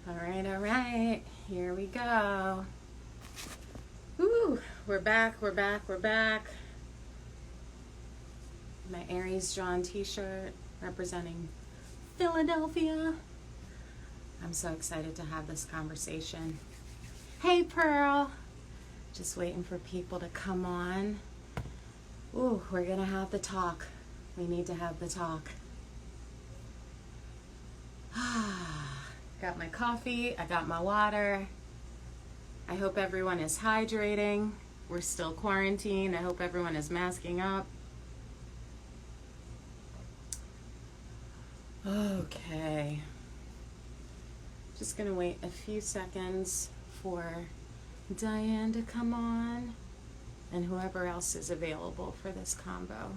All right. Here we go. Woo, we're back. My Aries John t-shirt representing Philadelphia. I'm so excited to have this conversation. Hey, Pearl. Just waiting for people to come on. Ooh, we're going to have the talk. We need to have the talk. Got my coffee. I got my water. I hope everyone is hydrating. We're still quarantined. I hope everyone is masking up. Okay. Just gonna wait a few seconds for Diane to come on and whoever else is available for this combo.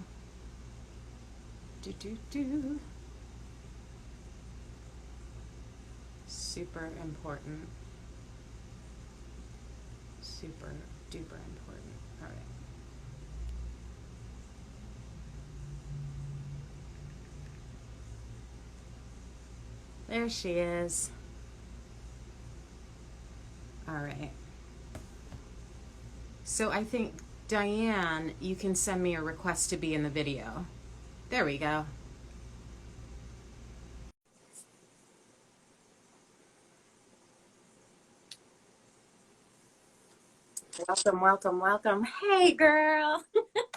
Super important. Super duper important. All right. There she is. All right. So I think, Diane, you can send me a request to be in the video. There we go. Welcome. Hey, girl.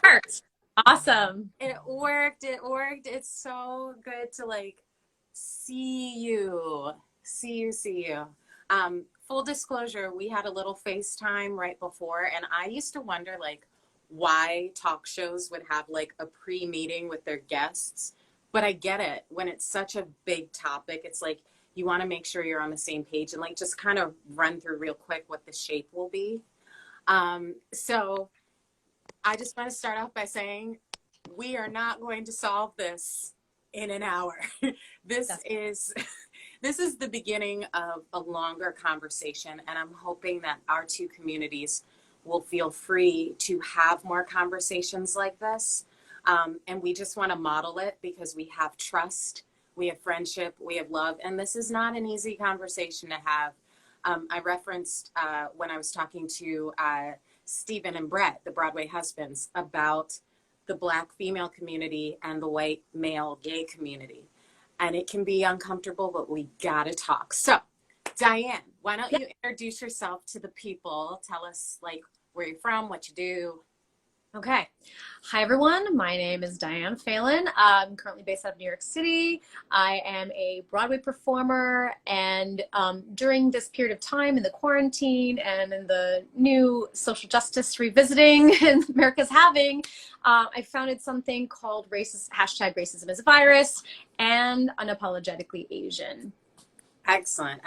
Worked. Awesome. It worked. It's so good to see you. Full disclosure, we had a little FaceTime right before, and I used to wonder why talk shows would have a pre-meeting with their guests. But I get it. When it's such a big topic, it's you want to make sure you're on the same page and just kind of run through real quick what the shape will be. So I just want to start off by saying we are not going to solve this in an hour. This is the beginning of a longer conversation, and I'm hoping that our two communities will feel free to have more conversations like this. And we just want to model it because we have trust, we have friendship, we have love, and this is not an easy conversation to have. I referenced when I was talking to Stephen and Brett, the Broadway husbands, about the Black female community and the white male gay community. And it can be uncomfortable, but we gotta talk. So, Diane, why don't you introduce yourself to the people? Tell us where you're from, what you do. Okay. Hi, everyone. My name is Diane Phelan. I'm currently based out of New York City. I am a Broadway performer, and during this period of time in the quarantine and in the new social justice revisiting America's having, I founded something called #Racism is a Virus and Unapologetically Asian. Excellent.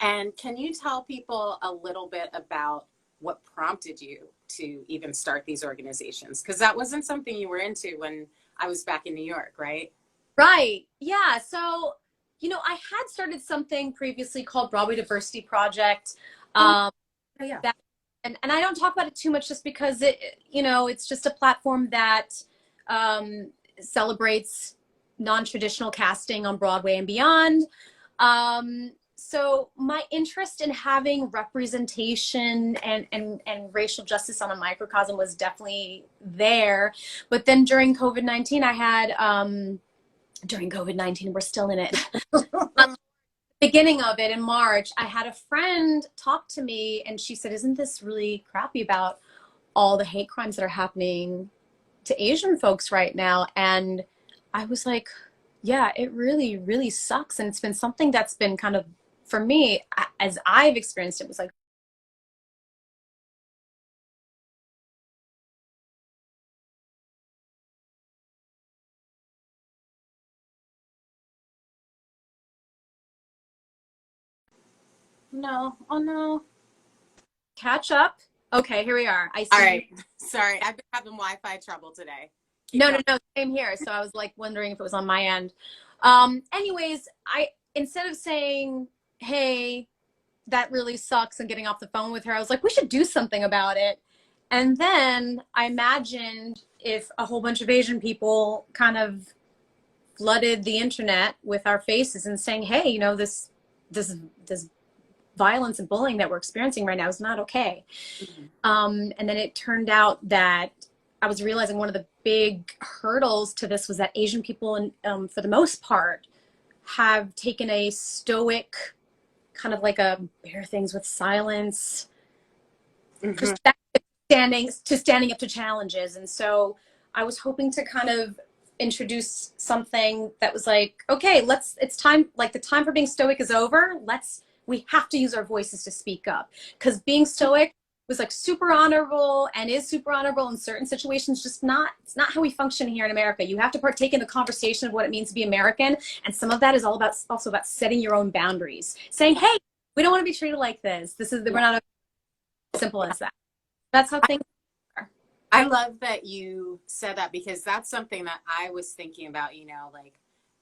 And can you tell people a little bit about what prompted you to even start these organizations? Because that wasn't something you were into when I was back in New York, right? Right. Yeah. So, I had started something previously called Broadway Diversity Project. Yeah. And I don't talk about it too much just because it's just a platform that celebrates non-traditional casting on Broadway and beyond. So my interest in having representation and racial justice on a microcosm was definitely there. But then during COVID-19, we're still in it. Beginning of it in March, I had a friend talk to me and she said, "Isn't this really crappy about all the hate crimes that are happening to Asian folks right now?" And I was like, yeah, it really, really sucks. And it's been something that's been kind of, for me, as I've experienced it, was like, No. Oh, no. catch up. Okay, here we are. I see. All right. Sorry, I've been having Wi-Fi trouble today. No, same here. So I was wondering if it was on my end. Anyways, instead of saying, "Hey, that really sucks," and getting off the phone with her, I was like, we should do something about it. And then I imagined if a whole bunch of Asian people kind of flooded the internet with our faces and saying, "Hey, this this violence and bullying that we're experiencing right now is not okay. And then it turned out that I was realizing one of the big hurdles to this was that Asian people, for the most part, have taken a stoic kind of like a bear things with silence perspective, standing up to challenges. And so I was hoping to kind of introduce something that was like, okay, it's time, like the time for being stoic is over. We have to use our voices to speak up, because being stoic was like super honorable and is super honorable in certain situations. It's not how we function here in America. You have to partake in the conversation of what it means to be American. And some of that is also about setting your own boundaries, saying, hey, we don't want to be treated like this. We're not as simple as that. That's how things are. I love that you said that, because that's something that I was thinking about, like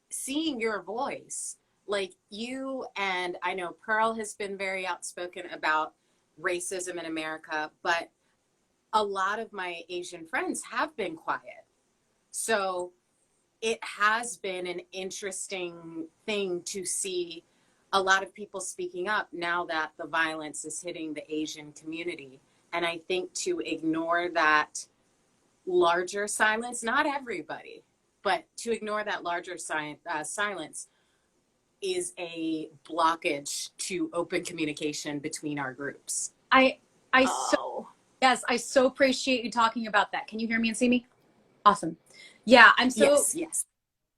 seeing your voice, like you, and I know Pearl has been very outspoken about racism in America, but a lot of my Asian friends have been quiet. So it has been an interesting thing to see a lot of people speaking up now that the violence is hitting the Asian community. And I think to ignore that larger silence, not everybody, but to ignore that larger silence is a blockage to open communication between our groups. I so appreciate you talking about that. Can you hear me and see me? Awesome. Yeah, Yes.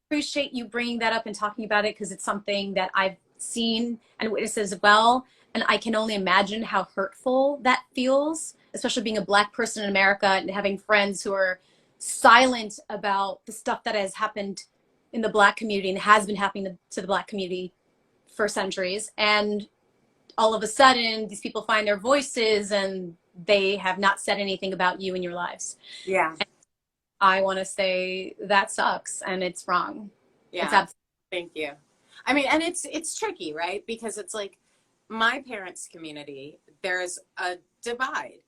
Appreciate you bringing that up and talking about it, because it's something that I've seen and witnessed as well. And I can only imagine how hurtful that feels, especially being a Black person in America and having friends who are silent about the stuff that has happened in the Black community and has been happening to the Black community for centuries. And all of a sudden, these people find their voices and they have not said anything about you in your lives. Yeah. And I want to say that sucks and it's wrong. Yeah. Thank you. I mean, and it's tricky, right? Because it's like my parents' community, there's a divide.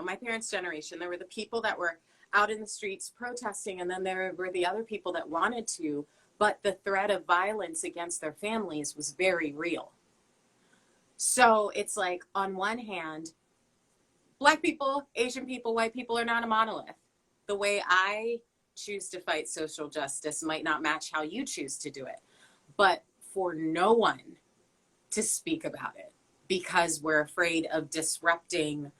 My parents' generation, there were the people that were out in the streets protesting, and then there were the other people that wanted to, but the threat of violence against their families was very real. So it's like, on one hand, Black people, Asian people, white people are not a monolith. The way I choose to fight social justice might not match how you choose to do it, but for no one to speak about it because we're afraid of disrupting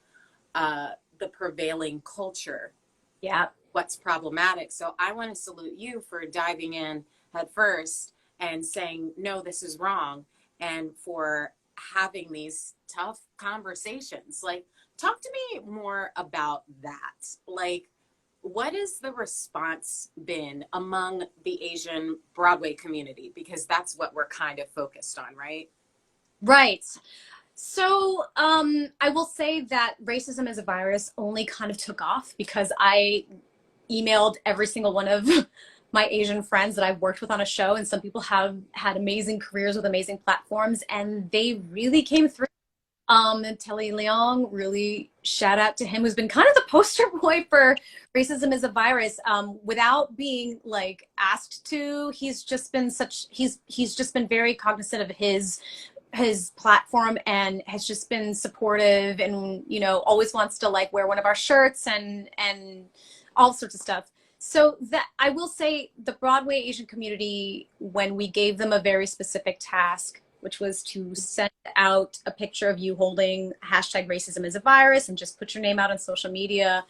the prevailing culture. Yeah. What's problematic. So I want to salute you for diving in head first and saying, no, this is wrong. And for having these tough conversations. Like, talk to me more about that. Like, what has the response been among the Asian Broadway community? Because that's what we're kind of focused on, right? Right. So I will say that Racism is a Virus only kind of took off because I emailed every single one of my Asian friends that I've worked with on a show, and some people have had amazing careers with amazing platforms, and they really came through. Telly Leong, really shout out to him, who's been kind of the poster boy for Racism is a Virus. Without being like asked to, he's just been very cognizant of his platform and has just been supportive and, always wants to like wear one of our shirts and all sorts of stuff. So that I will say the Broadway Asian community, when we gave them a very specific task, which was to send out a picture of you holding #Racism is a Virus and just put your name out on social media.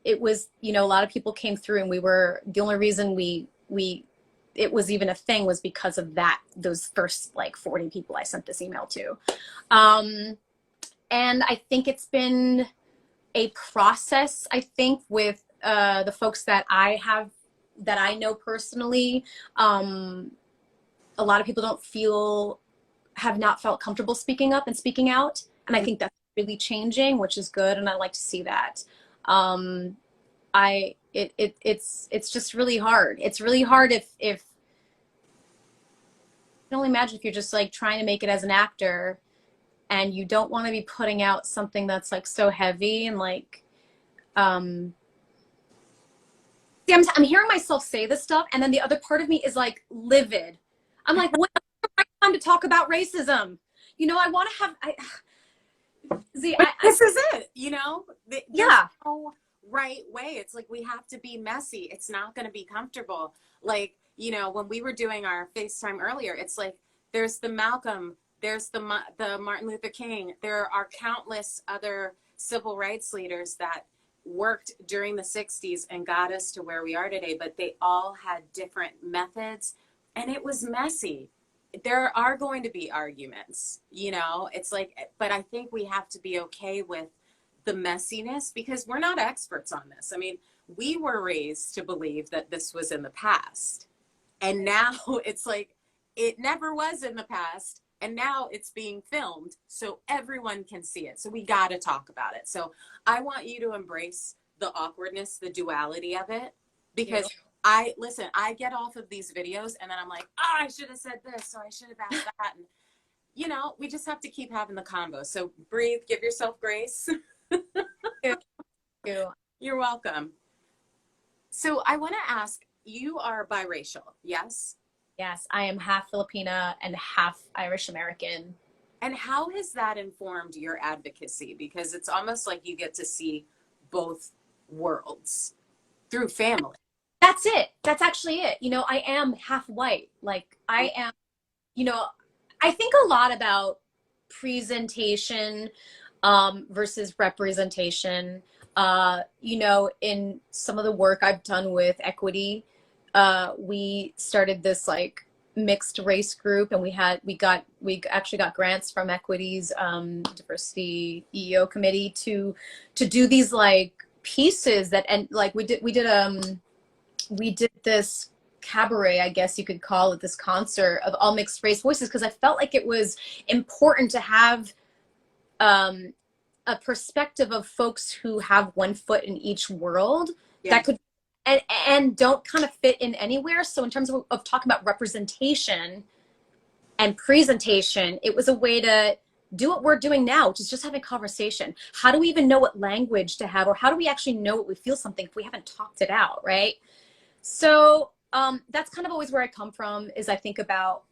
It was, a lot of people came through, and the only reason it was even a thing was because of those first like 40 people I sent this email to. And I think it's been a process, I think, with the folks that I know personally. A lot of people have not felt comfortable speaking up and speaking out. And I think that's really changing, which is good. And I like to see that. It's just really hard. It's really hard if I can only imagine if you're just like trying to make it as an actor and you don't want to be putting out something that's like so heavy and like, see, I'm hearing myself say this stuff, and then the other part of me is like livid. I'm like, what time to talk about racism. You know, I want to have, But this is it, you know? There's yeah, no right way. It's like we have to be messy. It's not going to be comfortable. Like, you know, when we were doing our FaceTime earlier, it's like there's the Malcolm, there's the Martin Luther King. There are countless other civil rights leaders that worked during the 60s and got us to where we are today, but they all had different methods and it was messy. There are going to be arguments, you know, it's like, but I think we have to be okay with the messiness because we're not experts on this. I mean, we were raised to believe that this was in the past. And now it's like, it never was in the past. And now it's being filmed so everyone can see it. So we got to talk about it. So I want you to embrace the awkwardness, the duality of it, because I get off of these videos and then I'm like, oh, I should have said this or I should have asked that. And, you know, we just have to keep having the convo. So breathe, give yourself grace. Thank you. You're welcome. So I want to ask, you are biracial, yes? Yes, I am half Filipina and half Irish American. And how has that informed your advocacy? Because it's almost like you get to see both worlds through family. That's it. That's actually it. You know, I am half white. Like I am, you know, I think a lot about presentation versus representation. You know, in some of the work I've done with equity, we started this like mixed race group, and we actually got grants from Equity's diversity EEO committee to do these like pieces that, and like we did this cabaret, I guess you could call it, this concert of all mixed race voices, because I felt like it was important to have a perspective of folks who have one foot in each world that could and don't kind of fit in anywhere. So in terms of talking about representation and presentation, it was a way to do what we're doing now, which is just having conversation. How do we even know what language to have, or how do we actually know what we feel something if we haven't talked it out, right? So that's kind of always where I come from, is I think about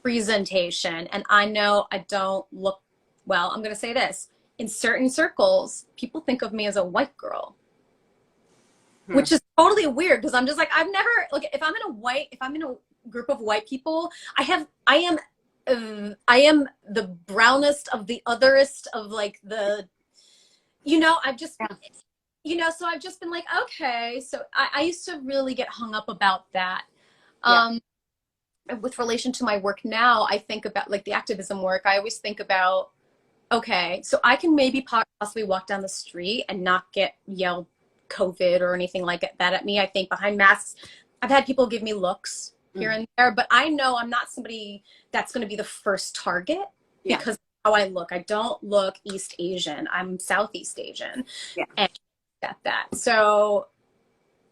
presentation. And I know I don't look, well, I'm going to say this. In certain circles, people think of me as a white girl, which is totally weird, because I'm just like, I've never, like, if I'm in a group of white people, I am the brownest of the otherest of like the, you know, I've just, you know, so I've just been like, okay. So I used to really get hung up about that. With relation to my work now, I think about like the activism work. I always think about, okay, so I can maybe possibly walk down the street and not get yelled COVID or anything like that at me. I think behind masks, I've had people give me looks here and there, but I know I'm not somebody that's going to be the first target because of how I look. I don't look East Asian. I'm Southeast Asian. And get that. So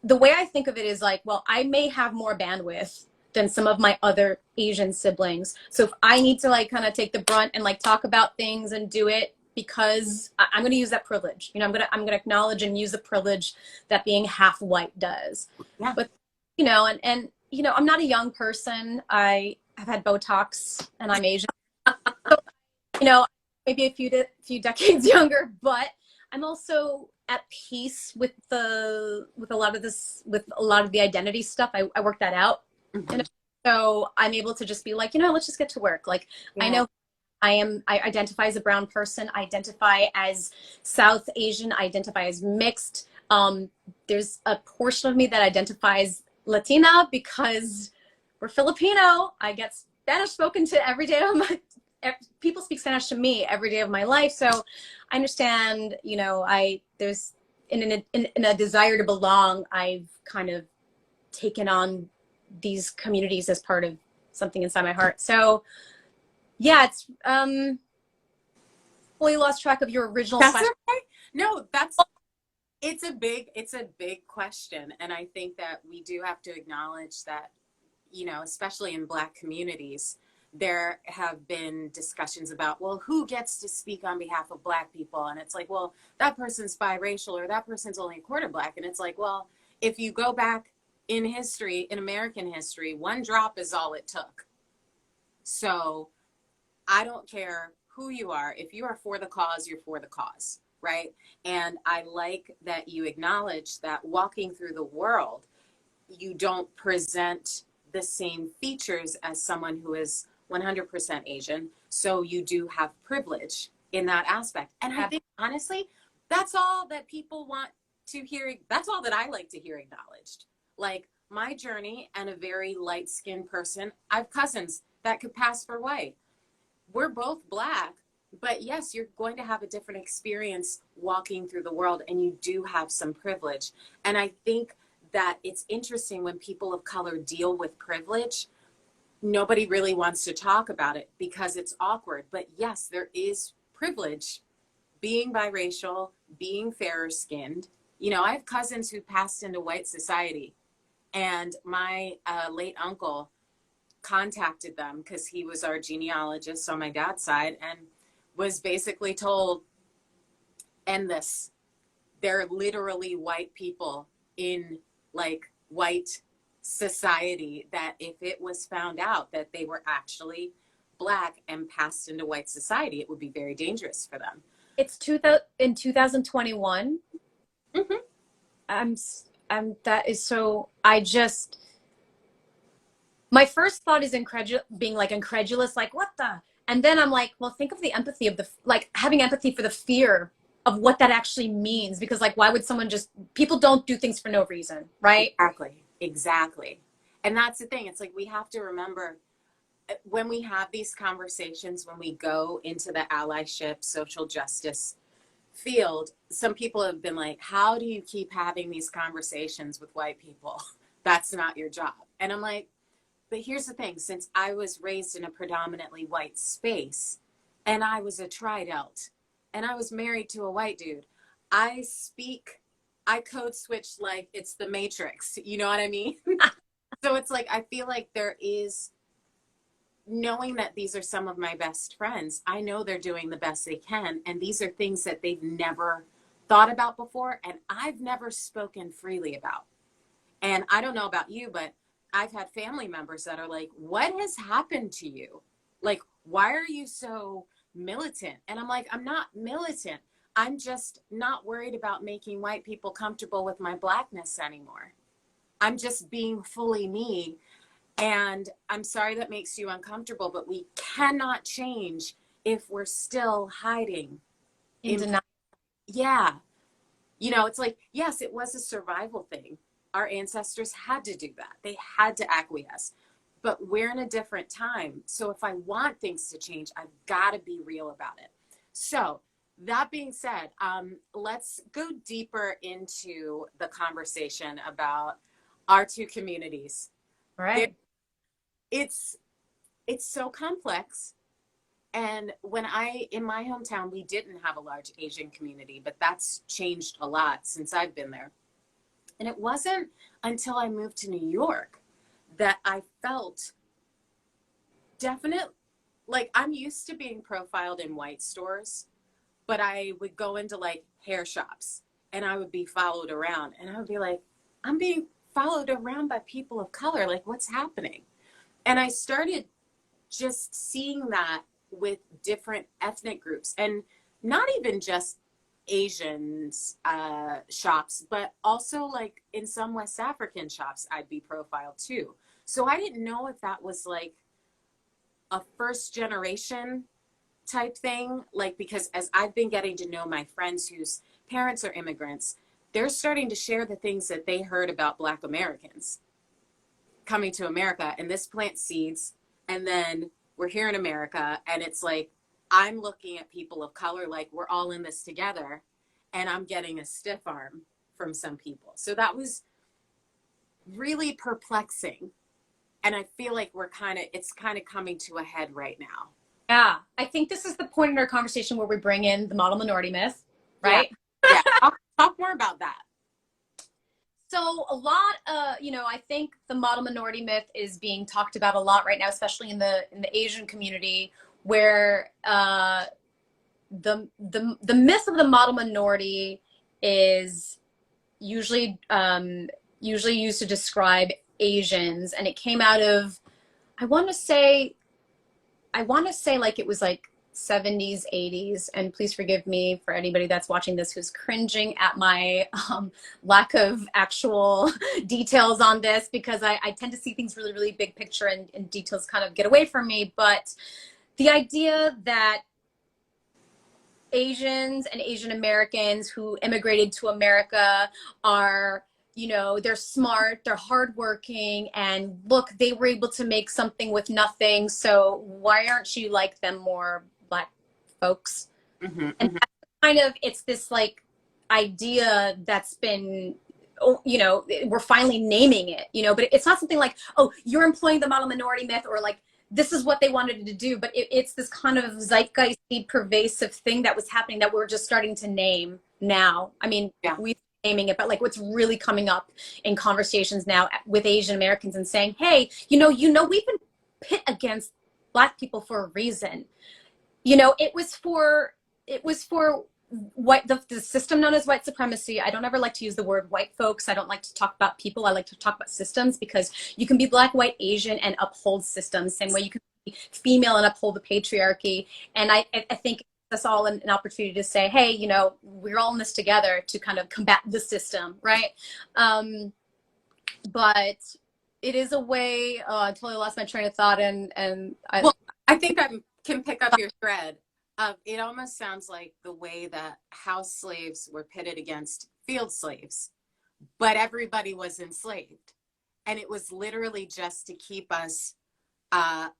the way I think of it is like, well, I may have more bandwidth than some of my other Asian siblings. So if I need to like kind of take the brunt and like talk about things and do it, because I'm going to use that privilege. You know, I'm going to acknowledge and use the privilege that being half white does. Yeah. But, you know, and, you know, I'm not a young person. I have had Botox and I'm Asian. So, you know, maybe a few decades younger, but I'm also at peace with a lot of the identity stuff. I worked that out. And so I'm able to just be like, you know, let's just get to work. Like, I know I identify as a brown person. I identify as South Asian. I identify as mixed. There's a portion of me that identifies Latina because we're Filipino. I get Spanish spoken to every day of my, people speak Spanish to me every day of my life. So I understand, you know, there's in a desire to belong, I've kind of taken on these communities as part of something inside my heart. So yeah, it's fully lost track of your original question. Okay. No, it's a big question. And I think that we do have to acknowledge that, you know, especially in Black communities, there have been discussions about, well, who gets to speak on behalf of Black people? And it's like, well, that person's biracial or that person's only a quarter Black. And it's like, well, if you go back in history, in American history, one drop is all it took. So I don't care who you are. If you are for the cause, you're for the cause, right? And I like that you acknowledge that walking through the world, you don't present the same features as someone who is 100% Asian. So you do have privilege in that aspect. And I think, honestly, that's all that people want to hear. That's all that I like to hear acknowledged. Like my journey, and a very light skinned person, I have cousins that could pass for white. We're both Black, but yes, you're going to have a different experience walking through the world, and you do have some privilege. And I think that it's interesting when people of color deal with privilege, nobody really wants to talk about it because it's awkward. But yes, there is privilege being biracial, being fairer skinned. You know, I have cousins who passed into white society, and my late uncle contacted them because he was our genealogist on my dad's side, and was basically told, end this. They're literally white people in like white society that if it was found out that they were actually Black and passed into white society, it would be very dangerous for them. It's 2000 in 2021. Mm-hmm. That is so, I just, my first thought is being like incredulous, like what the, and then I'm like, well, think of the empathy of the, like having empathy for the fear of what that actually means. Because like, why would someone just, people don't do things for no reason, right? Exactly. And that's the thing. It's like, we have to remember when we have these conversations, when we go into the allyship, social justice field, some people have been like, how do you keep having these conversations with white people? That's not your job. And I'm like, but here's the thing, since I was raised in a predominantly white space, and I was a tri-delt, and I was married to a white dude, I code switch like it's the Matrix. You know what I mean? So it's like, I feel like there is, knowing that these are some of my best friends, I know they're doing the best they can. And these are things that they've never thought about before. And I've never spoken freely about. And I don't know about you, but I've had family members that are like, what has happened to you? Like, why are you so militant? And I'm like, I'm not militant. I'm just not worried about making white people comfortable with my Blackness anymore. I'm just being fully me. And I'm sorry that makes you uncomfortable, but we cannot change if we're still hiding. In denial. Yeah. You know, it's like, yes, it was a survival thing. Our ancestors had to do that. They had to acquiesce. But we're in a different time. So if I want things to change, I've got to be real about it. So that being said, let's go deeper into the conversation about our two communities. All right. It's so complex. And in my hometown, we didn't have a large Asian community, but that's changed a lot since I've been there. And it wasn't until I moved to New York that I felt definite, like I'm used to being profiled in white stores, but I would go into like hair shops and I would be followed around, and I would be like, I'm being followed around by people of color. Like, what's happening? And I started just seeing that with different ethnic groups, and not even just Asians shops, but also like in some West African shops, I'd be profiled too. So I didn't know if that was like a first generation type thing, like, because as I've been getting to know my friends whose parents are immigrants, they're starting to share the things that they heard about Black Americans coming to America, and this plants seeds, and then we're here in America, and it's like, I'm looking at people of color like we're all in this together, and I'm getting a stiff arm from some people. So that was really perplexing. And I feel like it's kind of coming to a head right now. Yeah. I think this is the point in our conversation where we bring in the model minority myth, right? Yeah. Talk more about that. So a lot, I think the model minority myth is being talked about a lot right now, especially in the Asian community, where the myth of the model minority is usually used to describe Asians, and it came out of, I want to say, I want to say like it was like 70s, 80s, and please forgive me for anybody that's watching this who's cringing at my lack of actual details on this, because I tend to see things really, really big picture, and details kind of get away from me. But the idea that Asians and Asian Americans who immigrated to America are, you know, they're smart, they're hardworking, and look, they were able to make something with nothing. So why aren't you like them more, Black folks? Mm-hmm, And mm-hmm. that's kind of, it's this like idea that's been, oh, you know, we're finally naming it, you know, but it's not something like, oh, you're employing the model minority myth, or like this is what they wanted to do, but it's this kind of zeitgeisty pervasive thing that was happening that we're just starting to name now. I mean, Yeah. we've been naming it, but like what's really coming up in conversations now with Asian Americans and saying, hey, we've been pit against Black people for a reason. You know, it was for white, the system known as white supremacy. I don't ever like to use the word white folks. I don't like to talk about people. I like to talk about systems, because you can be Black, white, Asian and uphold systems, same way you can be female and uphold the patriarchy. And I think that's all an opportunity to say, hey, you know, we're all in this together to kind of combat the system, right? But it is a way. I totally lost my train of thought, and Well, I think I can pick up your thread. It almost sounds like the way that house slaves were pitted against field slaves, but everybody was enslaved. And it was literally just to keep us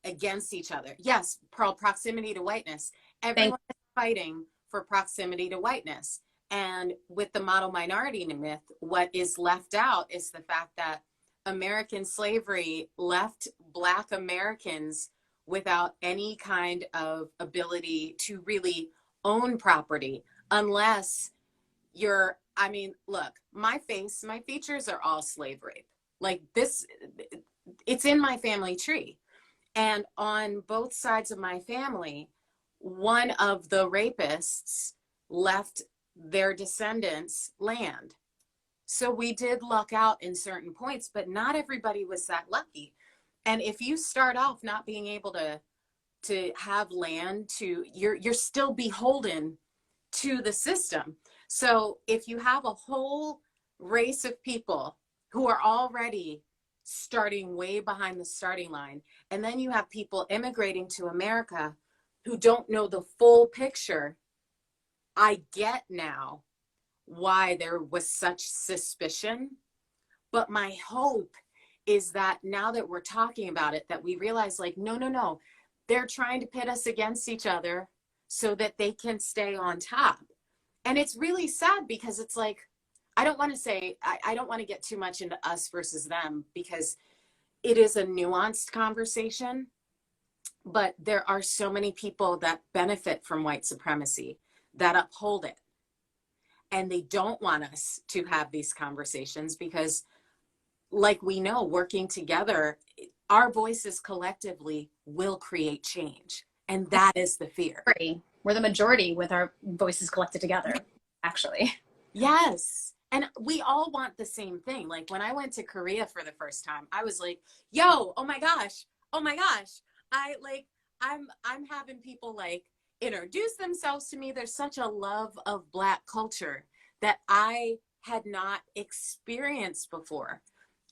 against each other. Yes, proximity to whiteness. Everyone is fighting for proximity to whiteness. And with the model minority myth, what is left out is the fact that American slavery left Black Americans without any kind of ability to really own property, unless I mean, look, my features are all slave rape. Like this, it's in my family tree. And on both sides of my family, one of the rapists left their descendants land. So we did luck out in certain points, but not everybody was that lucky. And if you start off not being able to have land, you're still beholden to the system. So if you have a whole race of people who are already starting way behind the starting line, and then you have people immigrating to America who don't know the full picture, I get now why there was such suspicion. But my hope is that now that we're talking about it, that we realize like, no, they're trying to pit us against each other so that they can stay on top. And it's really sad, because it's like, I don't want to get too much into us versus them, because it is a nuanced conversation, but there are so many people that benefit from white supremacy that uphold it. And they don't want us to have these conversations, because like we know, working together, our voices collectively will create change. And that is the fear. We're the majority with our voices collected together, actually. Yes. And we all want the same thing. Like when I went to Korea for the first time, I was like, yo, oh my gosh. I'm having people like introduce themselves to me. There's such a love of Black culture that I had not experienced before.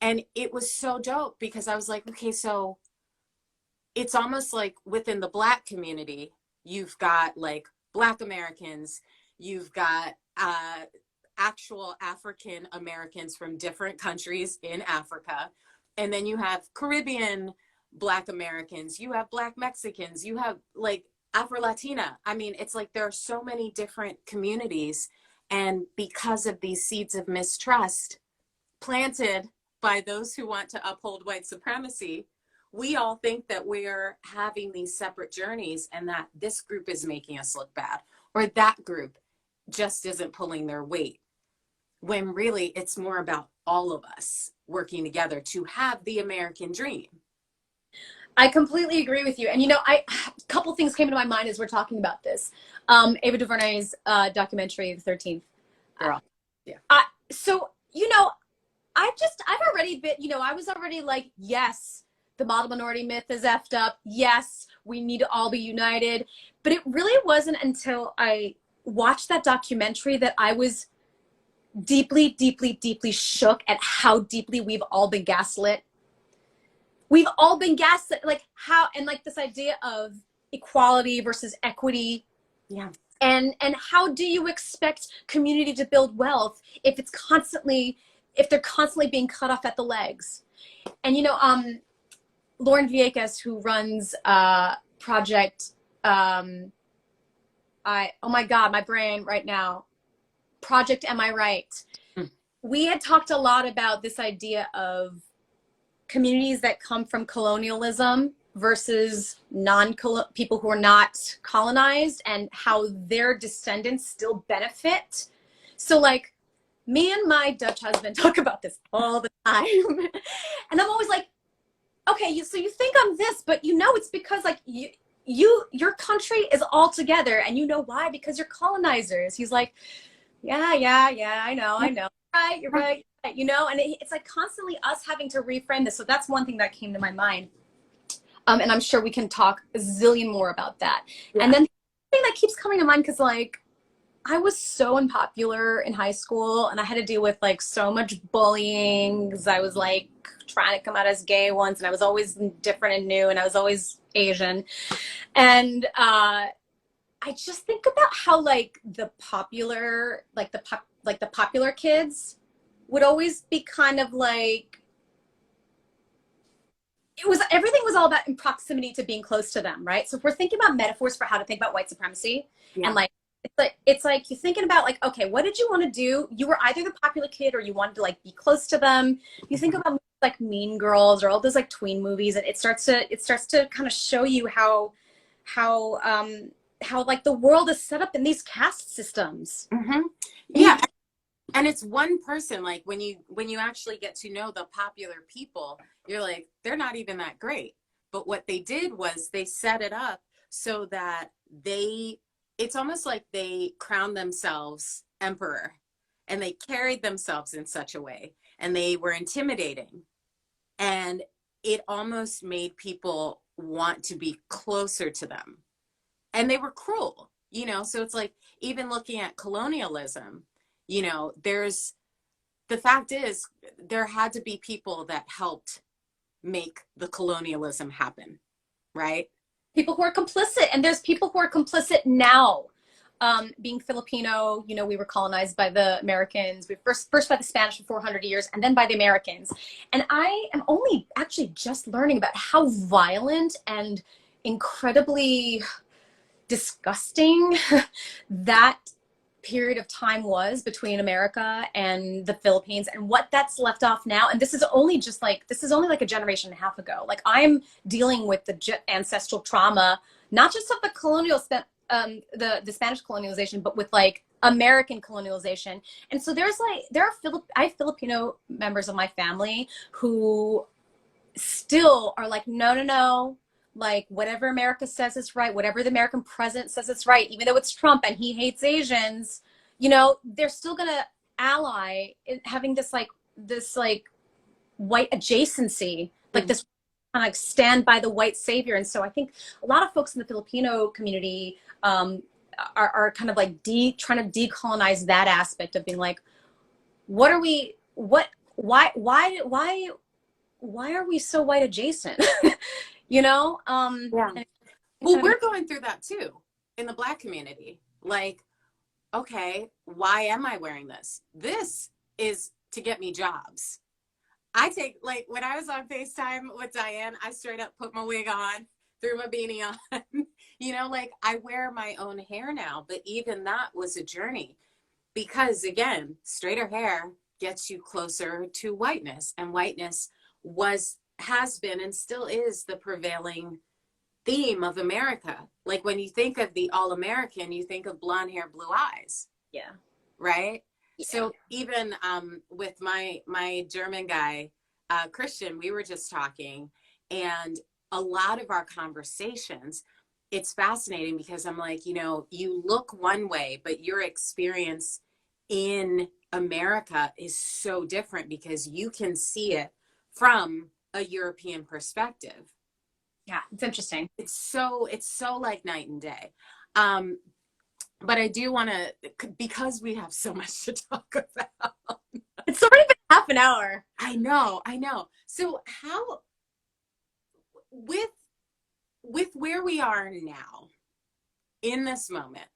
And it was so dope, because I was like, okay, so it's almost like within the Black community, you've got like Black Americans, you've got actual African Americans from different countries in Africa, and then you have Caribbean Black Americans, you have Black Mexicans, you have like Afro-Latina. I mean, it's like there are so many different communities, and because of these seeds of mistrust planted by those who want to uphold white supremacy, we all think that we're having these separate journeys, and that this group is making us look bad, or that group just isn't pulling their weight, when really it's more about all of us working together to have the American dream. I completely agree with you. And, you know, a couple things came to my mind as we're talking about this. Ava DuVernay's documentary, The 13th. Girl. Yeah. So, you know, I've already been, you know, I was already like, yes, the model minority myth is effed up. Yes, we need to all be united. But it really wasn't until I watched that documentary that I was deeply, deeply, deeply shook at how deeply we've all been gaslit. We've all been gaslit, like how, and like this idea of equality versus equity. Yeah. And how do you expect community to build wealth if it's constantly, if they're constantly being cut off at the legs? And you know, Lauren Vieques, who runs Project, oh my God, my brain right now, Project Am I Right? Mm. We had talked a lot about this idea of communities that come from colonialism versus people who are not colonized, and how their descendants still benefit. So like me and my Dutch husband talk about this all the time. And I'm always like, okay, so you think I'm this, but you know, it's because like your country is all together, and you know why? Because you're colonizers. He's like, yeah, I know. Right, you're right, you know, and it's like constantly us having to reframe this. So that's one thing that came to my mind. And I'm sure we can talk a zillion more about that. Yeah. And then the thing that keeps coming to mind, because like I was so unpopular in high school, and I had to deal with like so much bullying because I was like trying to come out as gay once, and I was always different and new, and I was always Asian. And I just think about how like the popular, like the popular kids would always be kind of like, everything was all about in proximity to being close to them, right? So if we're thinking about metaphors for how to think about white supremacy, Yeah. and like it's like you're thinking about like, okay, what did you want to do? You were either the popular kid or you wanted to like be close to them. You think about movies like Mean Girls or all those like tween movies, and it starts to kind of show you how like the world is set up in these caste systems. Mm-hmm. Yeah. And it's one person. Like when you actually get to know the popular people, you're like, they're not even that great. But what they did was they set it up so that it's almost like they crowned themselves emperor, and they carried themselves in such a way, and they were intimidating, and it almost made people want to be closer to them, and they were cruel, you know. So it's like, even looking at colonialism, you know, the fact is there had to be people that helped make the colonialism happen, right? People who are complicit, and there's people who are complicit now. Being Filipino, you know, we were colonized by the Americans. We first by the Spanish for 400 years, and then by the Americans. And I am only actually just learning about how violent and incredibly disgusting that period of time was between America and the Philippines, and what that's left off now. And this is only like a generation and a half ago. Like I'm dealing with the ancestral trauma, not just of the the Spanish colonialization, but with like American colonialization. And so I have Filipino members of my family who still are like, no, like whatever America says is right, whatever the American president says is right, even though it's Trump and he hates Asians, you know, they're still gonna ally in having this white adjacency, like this kind of like stand by the white savior. And so I think a lot of folks in the Filipino community are kind of like trying to decolonize that aspect of being like, why are we so white adjacent? You know? Yeah. Well, we're going through that too in the Black community. Like, okay, why am I wearing this? This is to get me jobs. Like when I was on FaceTime with Diane, I straight up put my wig on, threw my beanie on. You know, like I wear my own hair now, but even that was a journey, because again, straighter hair gets you closer to whiteness, and whiteness has been and still is the prevailing theme of America. Like when you think of the All-American, you think of blonde hair, blue eyes. Yeah. Right? Yeah. So even with my German guy, Christian, we were just talking, and a lot of our conversations, it's fascinating because I'm like, you know, you look one way, but your experience in America is so different because you can see it from a European perspective. Yeah, it's interesting. It's so like night and day. Um, but I do want to, because we have so much to talk about. It's already been half an hour. I know. So how, with where we are now in this moment,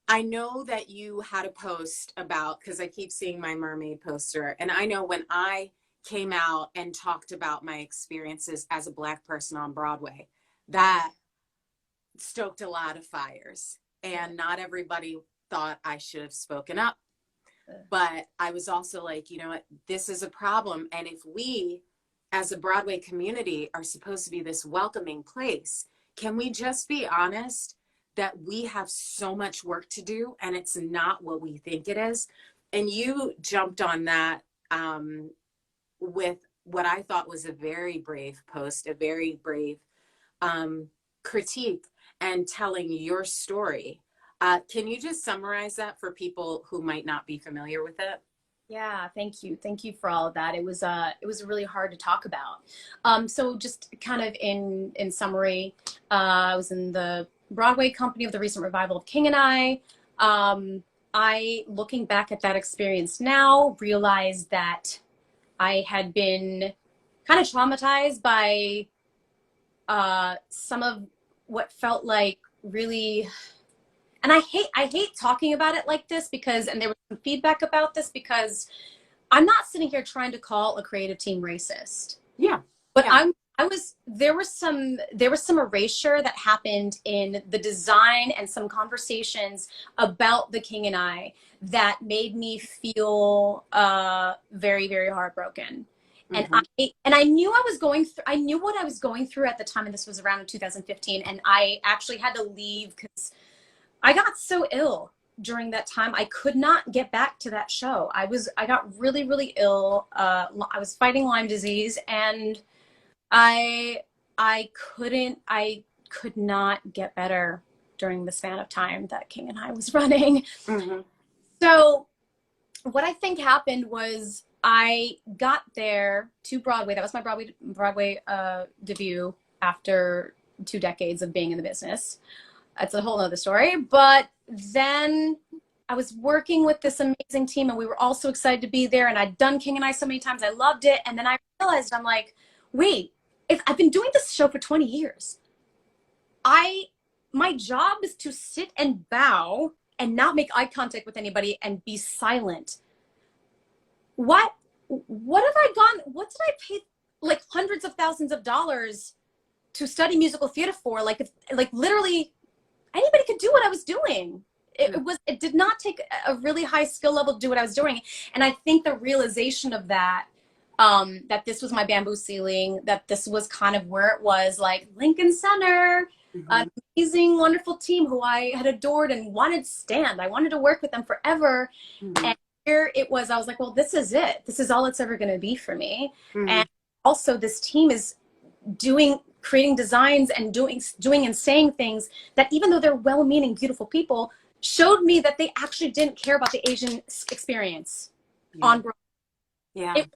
I know that you had a post about, because I keep seeing my mermaid poster, and I know when I came out and talked about my experiences as a Black person on Broadway, that stoked a lot of fires, and not everybody thought I should have spoken up. But I was also like, you know what, this is a problem. And if we, as a Broadway community, are supposed to be this welcoming place, can we just be honest that we have so much work to do and it's not what we think it is? And you jumped on that with what I thought was a very brave post, a very brave critique and telling your story. Can you just summarize that for people who might not be familiar with it? Yeah, thank you. Thank you for all of that. It was really hard to talk about. So just kind of in summary, I was in the Broadway company of the recent revival of King and I. I, looking back at that experience now, realized that I had been kind of traumatized by some of what felt like really, and I hate talking about it like this because, and there was some feedback about this because I'm not sitting here trying to call a creative team racist. Yeah. But Yeah. there was some erasure that happened in the design and some conversations about the King and I that made me feel very, very heartbroken. And Mm-hmm. I knew I knew what I was going through at the time, and this was around in 2015, and I actually had to leave because I got so ill during that time. I could not get back to that show. I got really, really ill. I was fighting Lyme disease, and I I could not get better during the span of time that King and I was running. Mm-hmm. So what I think happened was I got there to Broadway. That was my Broadway debut after 2 decades of being in the business. That's a whole other story. But then I was working with this amazing team, and we were all so excited to be there. And I'd done King and I so many times. I loved it. And then I realized, I'm like, wait, if I've been doing this show for 20 years, my job is to sit and bow and not make eye contact with anybody and be silent. What have I gone, what did I pay like hundreds of thousands of dollars to study musical theater for? Like, if, like literally anybody could do what I was doing. It did not take a really high skill level to do what I was doing. And I think the realization of that, that this was my bamboo ceiling, that this was kind of where it was, like Lincoln Center, Mm-hmm. an amazing, wonderful team who I had adored and wanted to stand. I wanted to work with them forever. Mm-hmm. And here it was, I was like, well, this is it. This is all it's ever going to be for me. Mm-hmm. And also this team is creating designs and doing and saying things that, even though they're well-meaning, beautiful people, showed me that they actually didn't care about the Asian experience on Broadway. Yeah. It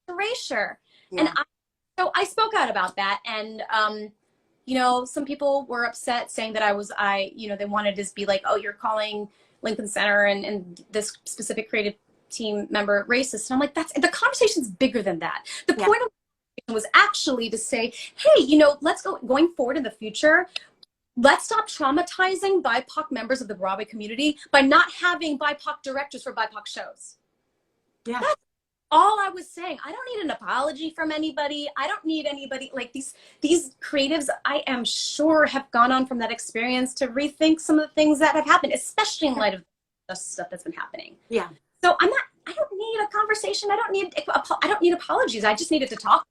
was erasure. Yeah. And so I spoke out about that. And, you know, some people were upset saying that they wanted to be like, oh, you're calling Lincoln Center and this specific creative team member racist. And I'm like, the conversation's bigger than that. The point of was actually to say, hey, you know, going forward in the future, let's stop traumatizing BIPOC members of the Broadway community by not having BIPOC directors for BIPOC shows. Yeah. That's all I was saying. I don't need an apology from anybody. I don't need anybody, like these creatives, I am sure, have gone on from that experience to rethink some of the things that have happened, especially in light of the stuff that's been happening. Yeah. So I don't need a conversation. I don't need apologies. I just needed to talk.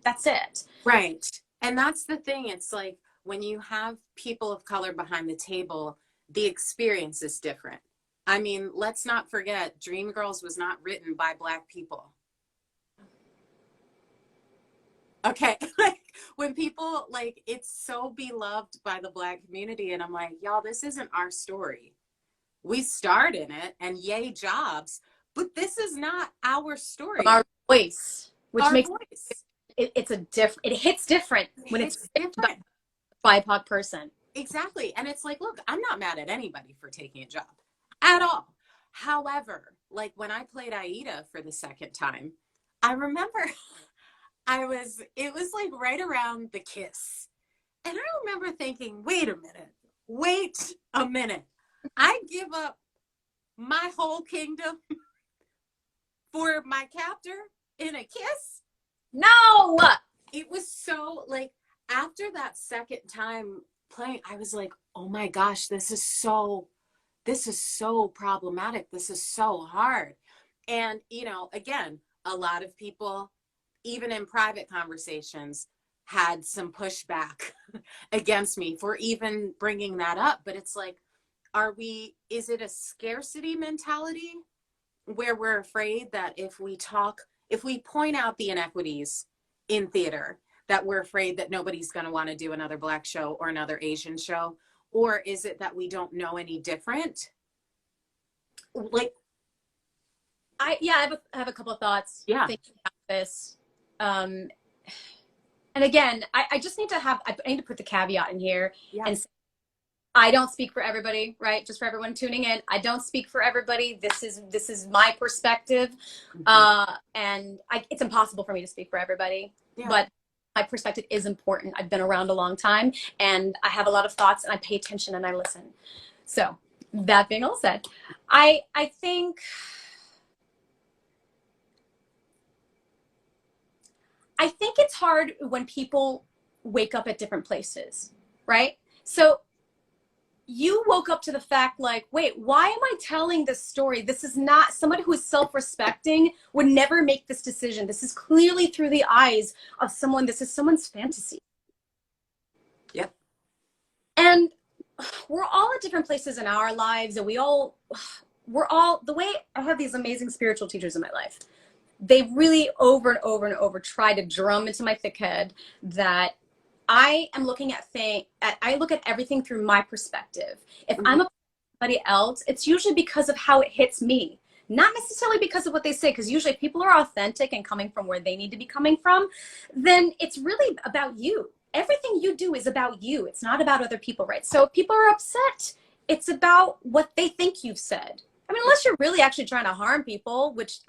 That's it. Right. And that's the thing. It's like when you have people of color behind the table, the experience is different. I mean, let's not forget, Dreamgirls was not written by Black people. Okay. Like when people, like, it's so beloved by the Black community, and I'm like, y'all, this isn't our story. We starred in it, and yay jobs, but this is not our story. Our voice, which Our makes voice. it hits different when it's It's different. by a BIPOC person. Exactly. And it's like, look, I'm not mad at anybody for taking a job at all. However, like when I played Aida for the second time, I remember it was like right around the kiss. And I remember thinking, wait a minute. I give up my whole kingdom for my captor in a kiss? No! It was so like after that second time playing, I was like, oh my gosh, this is so problematic. This is so hard. And, you know, again, a lot of people, even in private conversations, had some pushback against me for even bringing that up. But it's like, is it a scarcity mentality where we're afraid that if we point out the inequities in theater, that we're afraid that nobody's going to want to do another Black show or another Asian show? Or is it that we don't know any different? Like, I have a couple of thoughts thinking about this. And again, I just need to I need to put the caveat in here and say, I don't speak for everybody, right? Just for everyone tuning in, I don't speak for everybody. This is my perspective, and it's impossible for me to speak for everybody. But my perspective is important. I've been around a long time, and I have a lot of thoughts, and I pay attention and I listen. So that being all said, I think it's hard when people wake up at different places, right? So you woke up to the fact like, wait, why am I telling this story? This is not somebody who is self-respecting would never make this decision. This is clearly through the eyes of someone. This is someone's fantasy. Yep. And we're all at different places in our lives, and we're all the way I have these amazing spiritual teachers in my life. They really over and over and over try to drum into my thick head that I am looking at I look at everything through my perspective. If I'm somebody else, it's usually because of how it hits me, not necessarily because of what they say. Because usually if people are authentic and coming from where they need to be coming from, then it's really about you. Everything you do is about you. It's not about other people, right? So if people are upset, it's about what they think you've said. I mean, unless you're really actually trying to harm people, which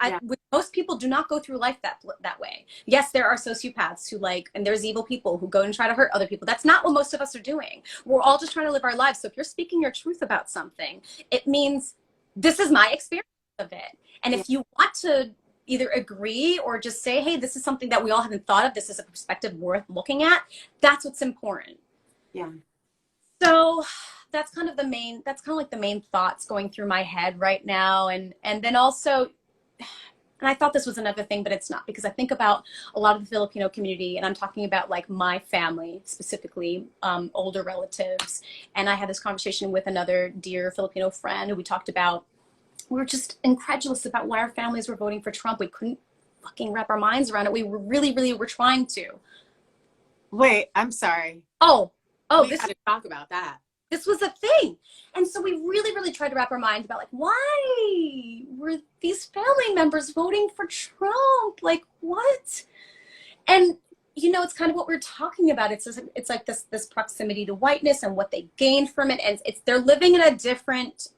most people do not go through life that way. Yes, there are sociopaths who and there's evil people who go and try to hurt other people. That's not what most of us are doing. We're all just trying to live our lives. So if you're speaking your truth about something, it means this is my experience of it. And if you want to either agree or just say, hey, this is something that we all haven't thought of, this is a perspective worth looking at, that's what's important. Yeah. So that's kind of the main thoughts going through my head right now. And then also, and I thought this was another thing, but it's not, because I think about a lot of the Filipino community, and I'm talking about like my family, specifically older relatives. And I had this conversation with another dear Filipino friend who we were just incredulous about why our families were voting for Trump. We couldn't fucking wrap our minds around it. We were really were trying to. Wait, I'm sorry. We had to talk about that. This was a thing. And so we really tried to wrap our minds about why were these family members voting for Trump? Like, what? And it's kind of what we're talking about. It's like this proximity to whiteness and what they gained from it. And they're living in a different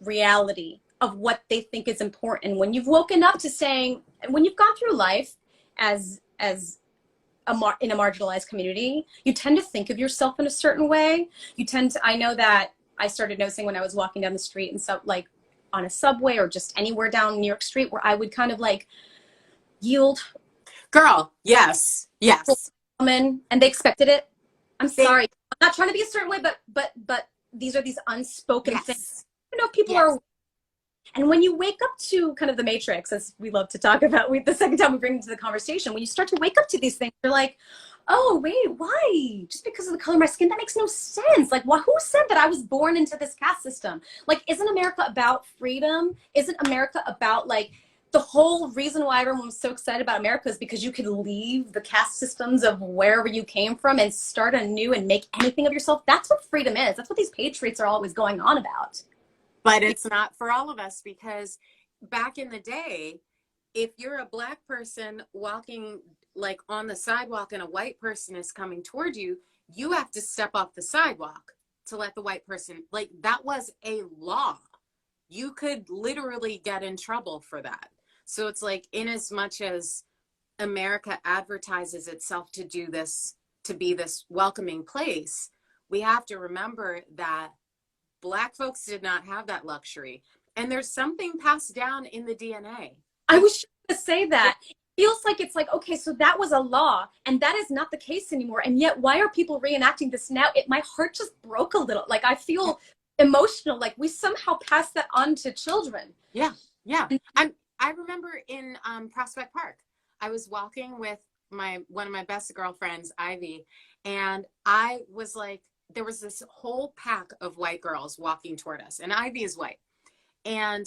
reality of what they think is important. When you've woken up to saying, and when you've gone through life as in a marginalized community, you tend to think of yourself in a certain way. I know that I started noticing when I was walking down the street and so on a subway or just anywhere down New York Street, where I would kind of yield. Girl, yes. Woman, and they expected it. I'm sorry. I'm not trying to be a certain way, but these are these unspoken things. I don't know if people are. And when you wake up to kind of the matrix, as we love to talk about, the second time we bring into the conversation, when you start to wake up to these things, you're like, oh, wait, why? Just because of the color of my skin? That makes no sense. Who said that I was born into this caste system? Isn't America about freedom? Isn't America about, the whole reason why everyone was so excited about America is because you could leave the caste systems of wherever you came from and start anew and make anything of yourself? That's what freedom is. That's what these patriots are always going on about. But it's not for all of us, because back in the day, if you're a Black person walking like on the sidewalk and a white person is coming toward you, you have to step off the sidewalk to let the white person, like that was a law. You could literally get in trouble for that. So it's like, in as much as America advertises itself to do this, to be this welcoming place, we have to remember that Black folks did not have that luxury. And there's something passed down in the DNA. I was just going to say that. It feels like it's like, okay, so that was a law, and that is not the case anymore. And yet, why are people reenacting this now? My heart just broke a little. Like, I feel emotional. Like, we somehow passed that on to children. Yeah, yeah. I remember in Prospect Park, I was walking with one of my best girlfriends, Ivy, and I was like, there was this whole pack of white girls walking toward us, and Ivy is white. And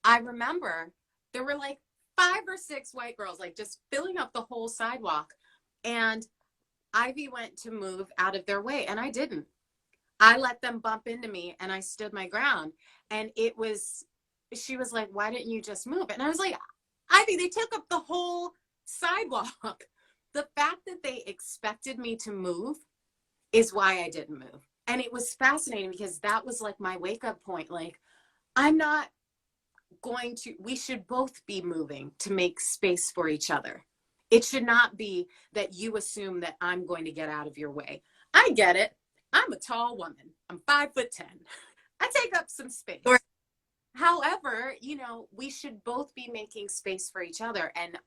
I remember there were like 5 or 6 white girls, like just filling up the whole sidewalk. And Ivy went to move out of their way, and I didn't. I let them bump into me, and I stood my ground. And she was like, why didn't you just move? And I was like, Ivy, they took up the whole sidewalk. The fact that they expected me to move is why I didn't move. And it was fascinating because that was like my wake up point. Like, we should both be moving to make space for each other. It should not be that you assume that I'm going to get out of your way. I get it. I'm a tall woman. I'm 5'10". I take up some space. However, we should both be making space for each other. And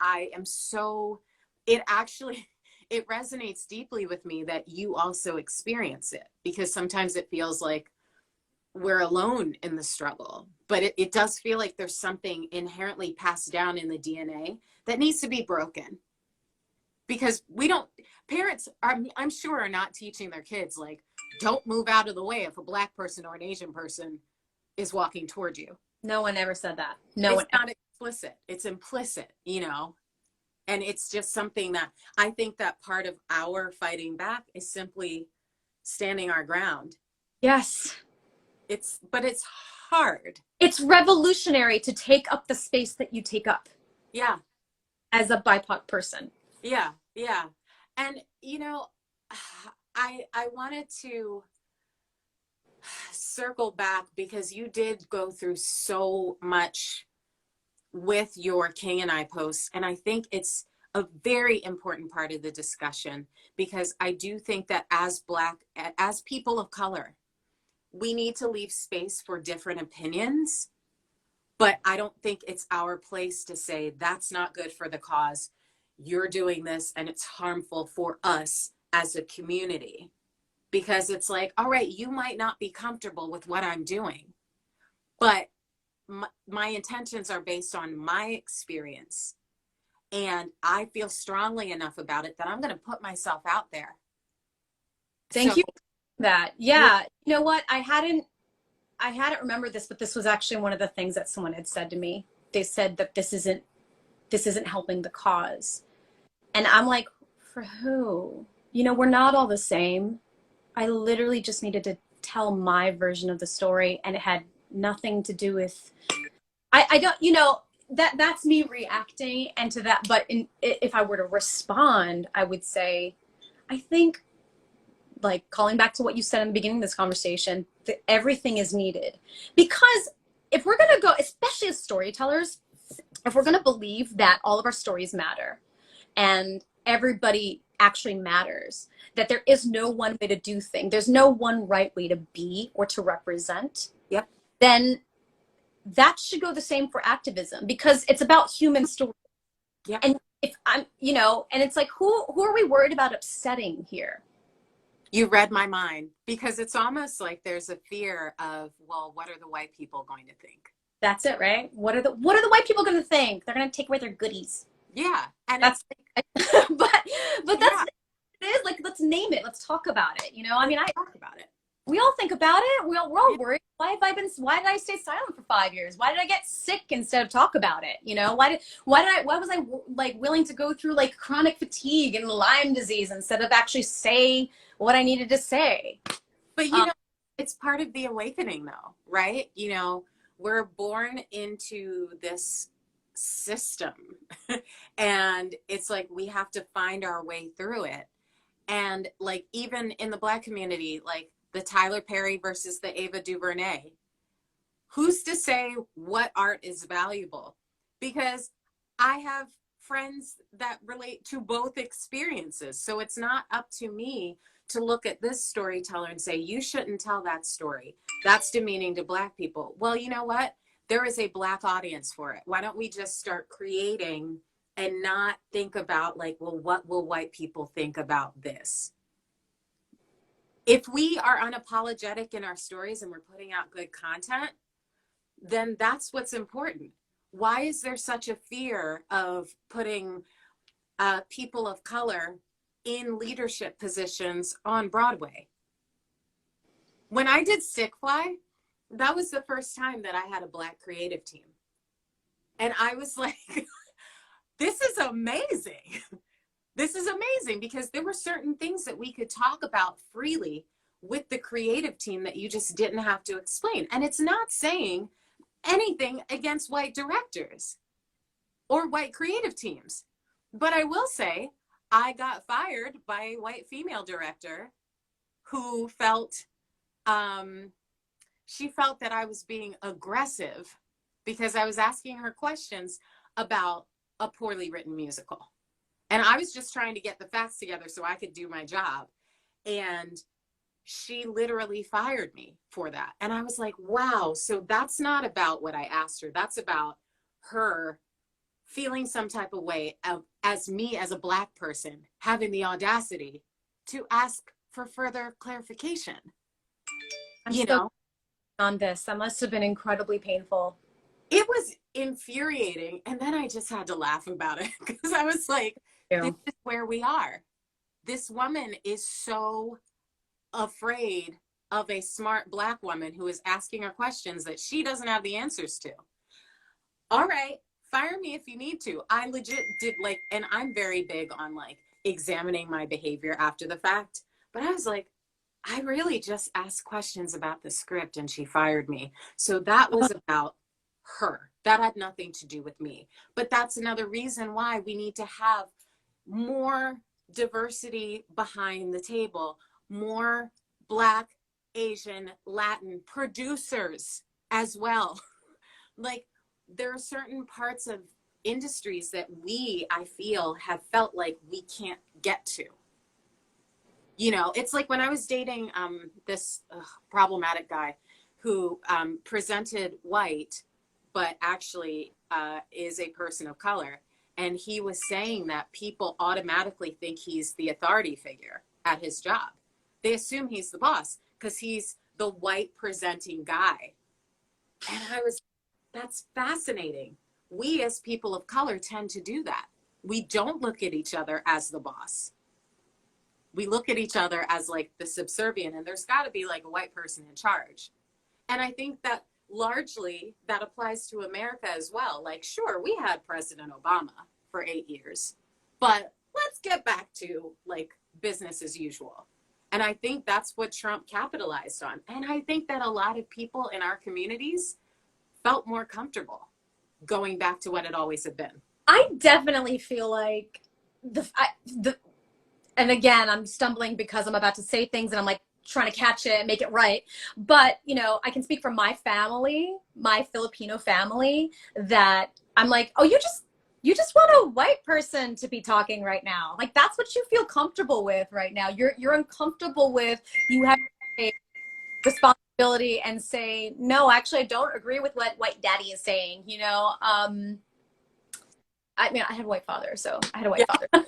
it resonates deeply with me that you also experience it, because sometimes it feels like we're alone in the struggle, but it does feel like there's something inherently passed down in the DNA that needs to be broken, because parents I'm sure are not teaching their kids, like, don't move out of the way if a Black person or an Asian person is walking toward you. No one ever said that. It's not explicit, it's implicit, and it's just something that I think that part of our fighting back is simply standing our ground. Yes. But it's hard. It's revolutionary to take up the space that you take up. Yeah. As a BIPOC person. Yeah. Yeah. And, I wanted to circle back because you did go through so much with your King and I posts. And I think it's a very important part of the discussion, because I do think that as people of color, we need to leave space for different opinions, but I don't think it's our place to say that's not good for the cause. You're doing this and it's harmful for us as a community, because it's like, all right, you might not be comfortable with what I'm doing, but my intentions are based on my experience, and I feel strongly enough about it that I'm going to put myself out there. Thank you for that. Yeah. You know what? I hadn't remembered this, but this was actually one of the things that someone had said to me. They said that this isn't helping the cause. And I'm like, for who? We're not all the same. I literally just needed to tell my version of the story, and it had nothing to do with, I don't, that's me reacting and to that. But if I were to respond, I would say, I think, like, calling back to what you said in the beginning of this conversation, that everything is needed. Because if we're going to go, especially as storytellers, if we're going to believe that all of our stories matter and everybody actually matters, that there is no one way to do things, there's no one right way to be or to represent, yep, then that should go the same for activism, because it's about human stories. Yep. And if I'm, and it's like, who are we worried about upsetting here? You read my mind, because it's almost like there's a fear of, well, what are the white people going to think? That's it, right? What are the white people going to think? They're going to take away their goodies. Yeah, and that's like, but that's it is, like, let's name it. Let's talk about it. I talk about it. We all think about it. We're all worried. Why did I stay silent for 5 years? Why did I get sick instead of talk about it? Why was I like willing to go through like chronic fatigue and Lyme disease instead of actually say what I needed to say? But it's part of the awakening though, right? We're born into this system. And it's like we have to find our way through it. And like even in the Black community, like the Tyler Perry versus the Ava DuVernay, who's to say what art is valuable? Because I have friends that relate to both experiences. So it's not up to me to look at this storyteller and say, you shouldn't tell that story. That's demeaning to Black people. Well, you know what? There is a Black audience for it. Why don't we just start creating and not think about like, well, what will white people think about this? If we are unapologetic in our stories and we're putting out good content, then that's what's important. Why is there such a fear of putting people of color in leadership positions on Broadway? When I did Stick Fly, that was the first time that I had a Black creative team. And I was like, this is amazing. This is amazing because there were certain things that we could talk about freely with the creative team that you just didn't have to explain. And it's not saying anything against white directors or white creative teams. But I will say, I got fired by a white female director who felt, she felt that I was being aggressive because I was asking her questions about a poorly written musical. And I was just trying to get the facts together so I could do my job. And she literally fired me for that. And I was like, wow, so that's not about what I asked her. That's about her feeling some type of way of, as me as a Black person, having the audacity to ask for further clarification. I'm You still know, on this. That must have been incredibly painful. it was infuriating. And then I just had to laugh about it because I was like, this is where we are. This woman is so afraid of a smart Black woman who is asking her questions that she doesn't have the answers to. All right, fire me if you need to. I legit did like, and I'm very big on like examining my behavior after the fact, but I was like, I really just asked questions about the script and she fired me. So that was about her. That had nothing to do with me. But that's another reason why we need to have more diversity behind the table, more Black, Asian, Latin producers as well. Like there are certain parts of industries that I feel, have felt like we can't get to. You know, it's like when I was dating this problematic guy who presented white, but actually is a person of color. And he was saying that people automatically think he's the authority figure at his job. They assume he's the boss because he's the white presenting guy. And I was, that's fascinating. We as people of color tend to do that. We don't look at each other as the boss. We look at each other as like the subservient, and there's got to be like a white person in charge. And I think that largely that applies to America as well. Like, sure, we had President Obama for 8 years, but let's get back to like business as usual. And I think that's what Trump capitalized on. And I think that a lot of people in our communities felt more comfortable going back to what it always had been. I definitely feel like and again, I'm stumbling because I'm about to say things and I'm like trying to catch it and make it right. But, you know, I can speak for my family, my Filipino family, that I'm like, oh, you just want a white person to be talking right now. Like that's what you feel comfortable with right now. You're uncomfortable with, you have a responsibility and say, no, actually I don't agree with what white daddy is saying, you know. I mean, I had a white father, so I had a white father.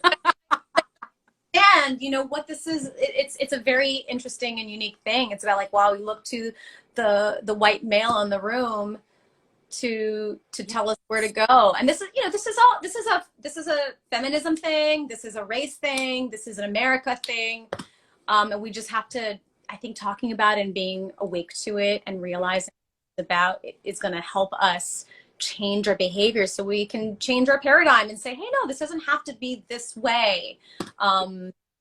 And you know what this is, it's a very interesting and unique thing. It's about like, wow, we look to the white male in the room to tell us where to go. And this is, you know, this is a feminism thing, this is a race thing, this is an America thing. And we just have to, I think, talking about it and being awake to it and realizing about it is going to help us change our behavior so we can change our paradigm and say, hey, no, this doesn't have to be this way.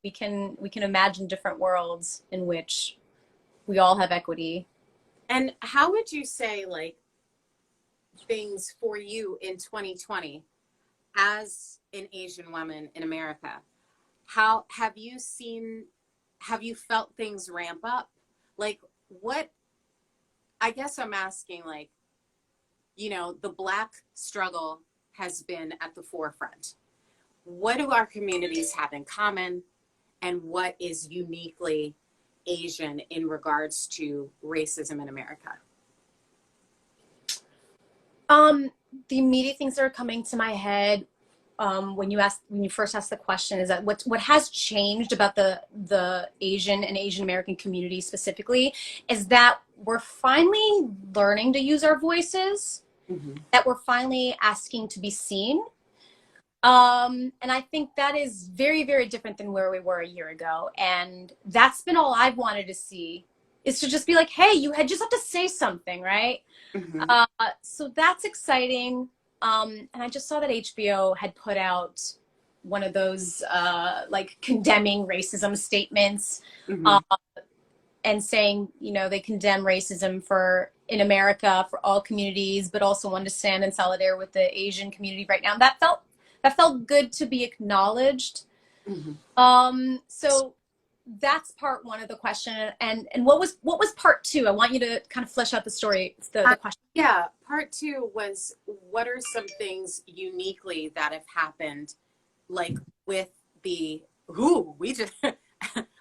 We can imagine different worlds in which we all have equity. And how would you say, like, things for you in 2020 as an Asian woman in America? How have you felt things ramp up? Like, what, I guess I'm asking, like, the Black struggle has been at the forefront. What do our communities have in common, and what is uniquely Asian in regards to racism in America? The immediate things that are coming to my head when you first asked the question is that what has changed about the Asian and Asian American community specifically is that we're finally learning to use our voices, Mm-hmm. that we're finally asking to be seen. And I think that is very, very different than where we were a year ago. And that's been all I've wanted to see, is to just be like, hey, just have to say something, right? Mm-hmm. So that's exciting. And I just saw that HBO had put out one of those like condemning racism statements, Mm-hmm. and saying, they condemn racism in America for all communities, but also wanted to stand in solidarity with the Asian community right now. That felt good to be acknowledged. Mm-hmm. So that's part one of the question. And what was part two? I want you to kind of flesh out the story, the question. Yeah, part two was, what are some things uniquely that have happened, like with we just,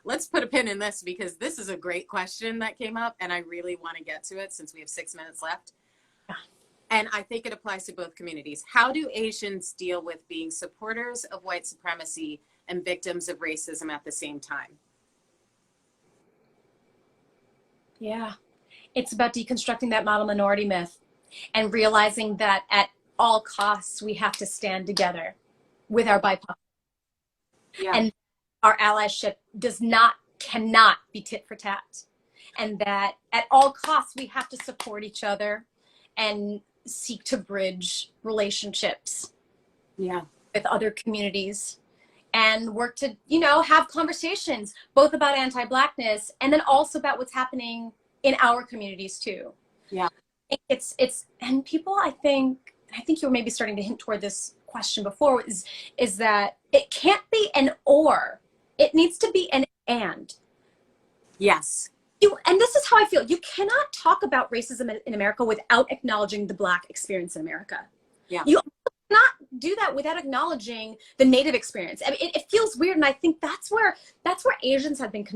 let's put a pin in this, because this is a great question that came up and I really want to get to it since we have 6 minutes left. And I think it applies to both communities. How do Asians deal with being supporters of white supremacy and victims of racism at the same time? Yeah. It's about deconstructing that model minority myth and realizing that at all costs, we have to stand together with our BIPOC. Yeah. And our allyship cannot be tit for tat. And that at all costs, we have to support each other and seek to bridge relationships with other communities and work to, have conversations both about anti-Blackness and then also about what's happening in our communities too. Yeah. It's and people, I think you were maybe starting to hint toward this question before, is that it can't be an or, it needs to be an and. Yes. And this is how I feel. You cannot talk about racism in America without acknowledging the Black experience in America. Yeah. You cannot do that without acknowledging the Native experience. I mean, it feels weird, and I think that's where Asians have been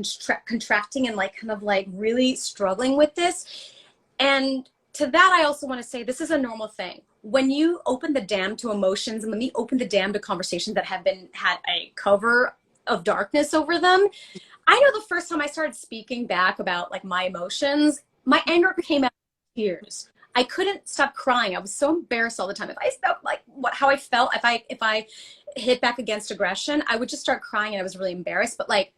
contracting and like kind of like really struggling with this. And to that, I also want to say this is a normal thing. When you open the dam to emotions and when you open the dam to conversations that have had a cover of darkness over them, I know the first time I started speaking back about like my emotions, my anger came out in tears. I couldn't stop crying. I was so embarrassed all the time. If I felt like how I felt, if I hit back against aggression, I would just start crying and I was really embarrassed. But like,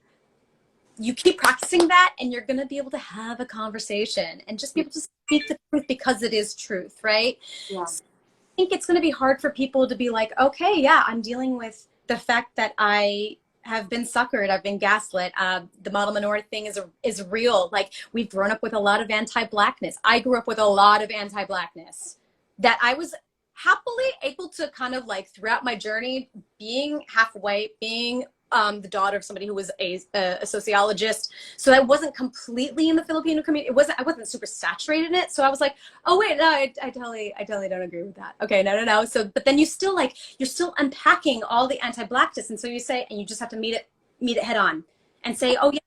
you keep practicing that and you're going to be able to have a conversation and just be able to speak the truth because it is truth, right? Yeah. So I think it's going to be hard for people to be like, okay, yeah, I'm dealing with the fact that I have been suckered, I've been gaslit. The model minority thing is real. Like, we've grown up with a lot of anti-Blackness. I grew up with a lot of anti-Blackness that I was happily able to kind of like throughout my journey, being half white, being the daughter of somebody who was a sociologist. So I wasn't completely in the Filipino community. I wasn't super saturated in it. So I was like, oh wait, no, I totally don't agree with that. Okay, no. So, but then you're still unpacking all the anti-Blackness. And so you say, and you just have to meet it head on and say, oh yeah.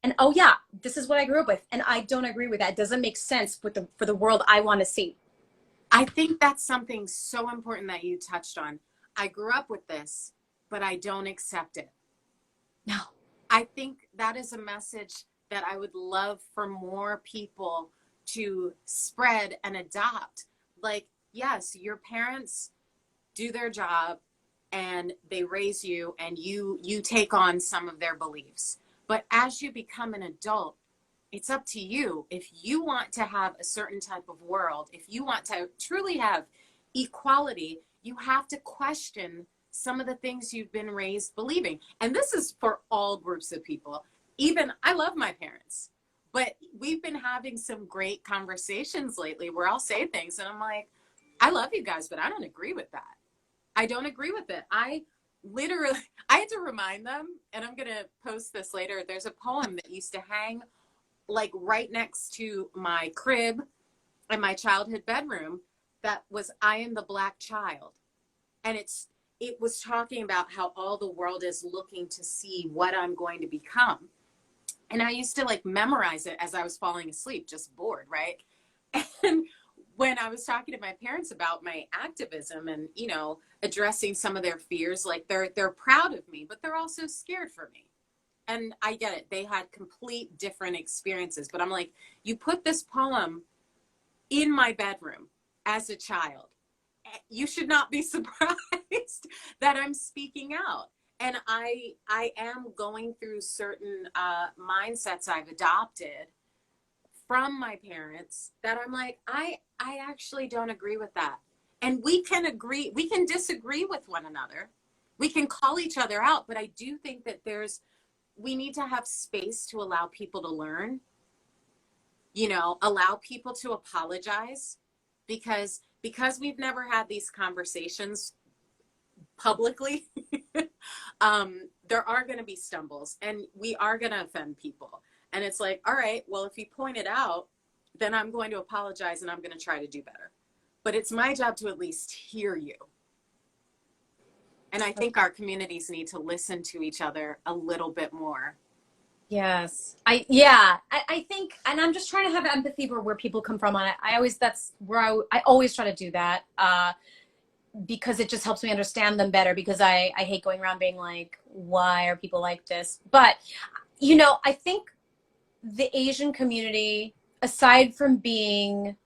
And oh yeah, this is what I grew up with. And I don't agree with that. It doesn't make sense for the world I want to see. I think that's something so important that you touched on. I grew up with this, but I don't accept it. No. I think that is a message that I would love for more people to spread and adopt. Like, yes, your parents do their job and they raise you and you take on some of their beliefs. But as you become an adult, it's up to you. If you want to have a certain type of world, if you want to truly have equality, you have to question some of the things you've been raised believing. And this is for all groups of people. Even, I love my parents, but we've been having some great conversations lately where I'll say things and I'm like, I love you guys, but I don't agree with that. I don't agree with it. I literally, I had to remind them, and I'm going to post this later. There's a poem that used to hang like right next to my crib in my childhood bedroom that was I am the black child. And it was talking about how all the world is looking to see what I'm going to become. And I used to like memorize it as I was falling asleep, just bored, right? And when I was talking to my parents about my activism and, you know, addressing some of their fears, like they're proud of me, but they're also scared for me. And I get it. They had complete different experiences, but I'm like, you put this poem in my bedroom as a child. You should not be surprised that I'm speaking out. And I am going through certain mindsets I've adopted from my parents that I'm like, I actually don't agree with that. And we can disagree with one another. We can call each other out, but I do think that we need to have space to allow people to learn, you know, allow people to apologize because we've never had these conversations publicly. There are going to be stumbles and we are going to offend people. And it's like, all right, well, if you point it out, then I'm going to apologize and I'm going to try to do better. But it's my job to at least hear you. And I think our communities need to listen to each other a little bit more. Yes. I think, and I'm just trying to have empathy for where people come from on it. That's where I always try to do that. Because it just helps me understand them better, because I hate going around being like, why are people like this? But, you know, I think the Asian community, aside from being,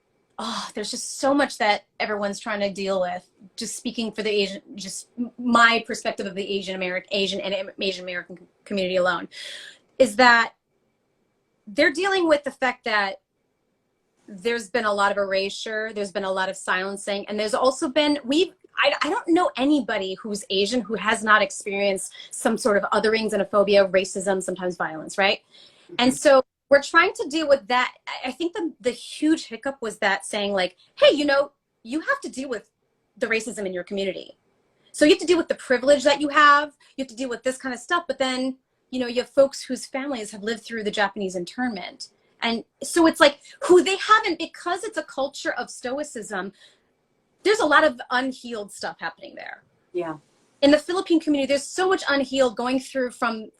there's just so much that everyone's trying to deal with. Just speaking for the Asian, just my perspective of the Asian American community alone, is that they're dealing with the fact that there's been a lot of erasure, there's been a lot of silencing, and there's also been, I don't know anybody who's Asian who has not experienced some sort of othering, xenophobia, racism, sometimes violence, right? Mm-hmm. And so we're trying to deal with that. I think the huge hiccup was that saying like, hey, you know, you have to deal with the racism in your community. So you have to deal with the privilege that you have to deal with this kind of stuff, but then, you know, you have folks whose families have lived through the Japanese internment. And so it's like who they haven't, because it's a culture of stoicism, there's a lot of unhealed stuff happening there. Yeah. In the Philippine community, there's so much unhealed going through from,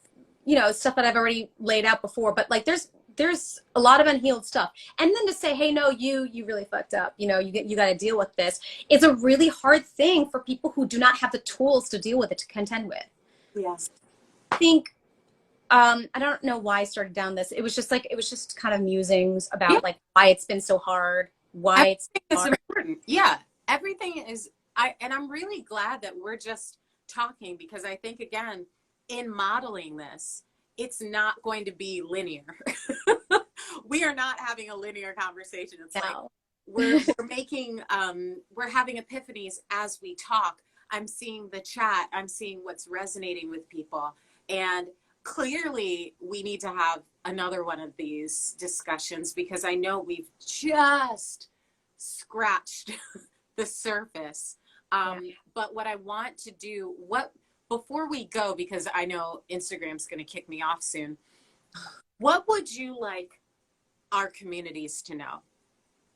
you know, stuff that I've already laid out before, but like there's a lot of unhealed stuff. And then to say, hey, no, you really fucked up. You know, you got to deal with this. It's a really hard thing for people who do not have the tools to deal with it, to contend with. Yes. I think, I don't know why I started down this. It was just kind of musings about like why it's been so hard, why it's important. Yeah. Everything is, and I'm really glad that we're just talking, because I think, again, in modeling this, it's not going to be linear. We are not having a linear conversation. It's like we're making, we're having epiphanies as we talk. I'm seeing the chat. I'm seeing what's resonating with people. And clearly we need to have another one of these discussions, because I know we've just scratched the surface. But what I want to do, before we go, because I know Instagram's going to kick me off soon, what would you like our communities to know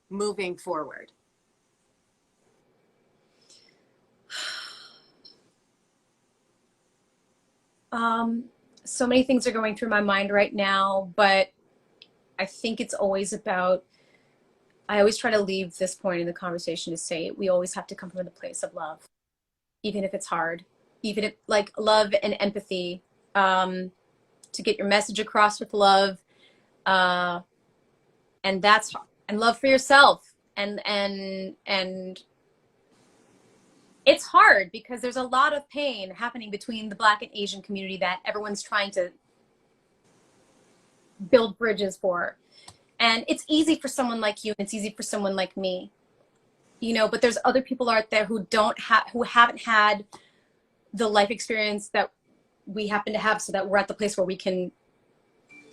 moving forward? So many things are going through my mind right now, but I think it's always about, I always try to leave this point in the conversation to say, we always have to come from the place of love, even if it's hard, even if like love and empathy, to get your message across with love. And love for yourself. And it's hard because there's a lot of pain happening between the Black and Asian community that everyone's trying to build bridges for. And it's easy for someone like you, and it's easy for someone like me, you know, but there's other people out there who haven't had the life experience that we happen to have, so that we're at the place where we can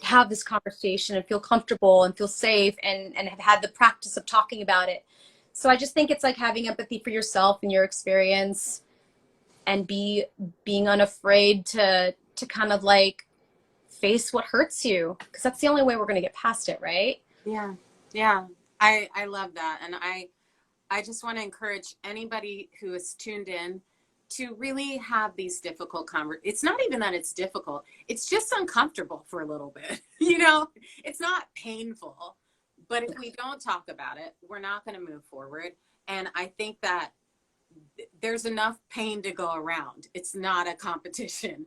have this conversation and feel comfortable and feel safe and have had the practice of talking about it. So I just think it's like having empathy for yourself and your experience, and being unafraid to kind of like face what hurts you, because that's the only way we're going to get past it, right? Yeah. Yeah. I love that. And I just want to encourage anybody who is tuned in to really have these difficult conversations. It's not even that it's difficult. It's just uncomfortable for a little bit. You know, it's not painful, but if we don't talk about it, we're not going to move forward. And I think that there's enough pain to go around. It's not a competition.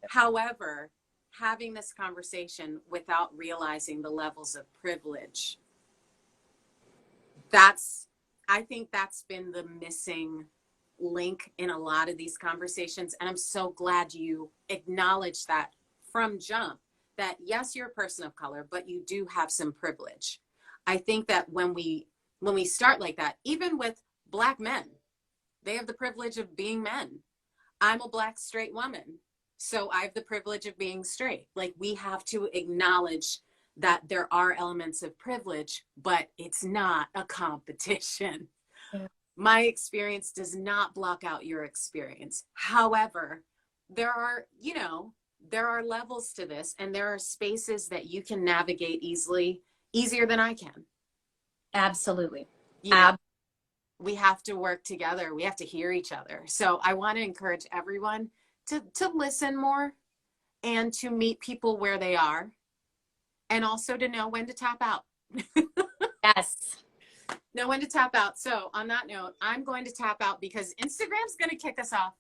However, having this conversation without realizing the levels of privilege, that's, I think that's been the missing link in a lot of these conversations. And I'm so glad you acknowledged that from jump, that yes, you're a person of color, but you do have some privilege. I think that when we start like that, even with Black men, they have the privilege of being men. I'm a Black straight woman, so I have the privilege of being straight. Like, we have to acknowledge that there are elements of privilege, but it's not a competition. Yeah. My experience does not block out your experience. However, there are, there are levels to this, and there are spaces that you can navigate easier than I can. Absolutely. You know, we have to work together. We have to hear each other. So I want to encourage everyone to listen more and to meet people where they are, and also to know when to tap out. Yes. Know when to tap out. So on that note, I'm going to tap out because Instagram's going to kick us off.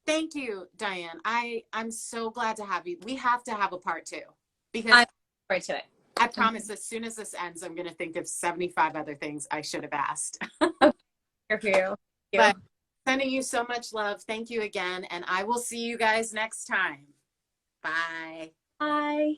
Thank you, Diane. I'm so glad to have you. We have to have a part 2 because I'm right to it. I promise as soon as this ends, I'm going to think of 75 other things I should have asked. Here for you. But sending you so much love. Thank you again. And I will see you guys next time. Bye. Bye.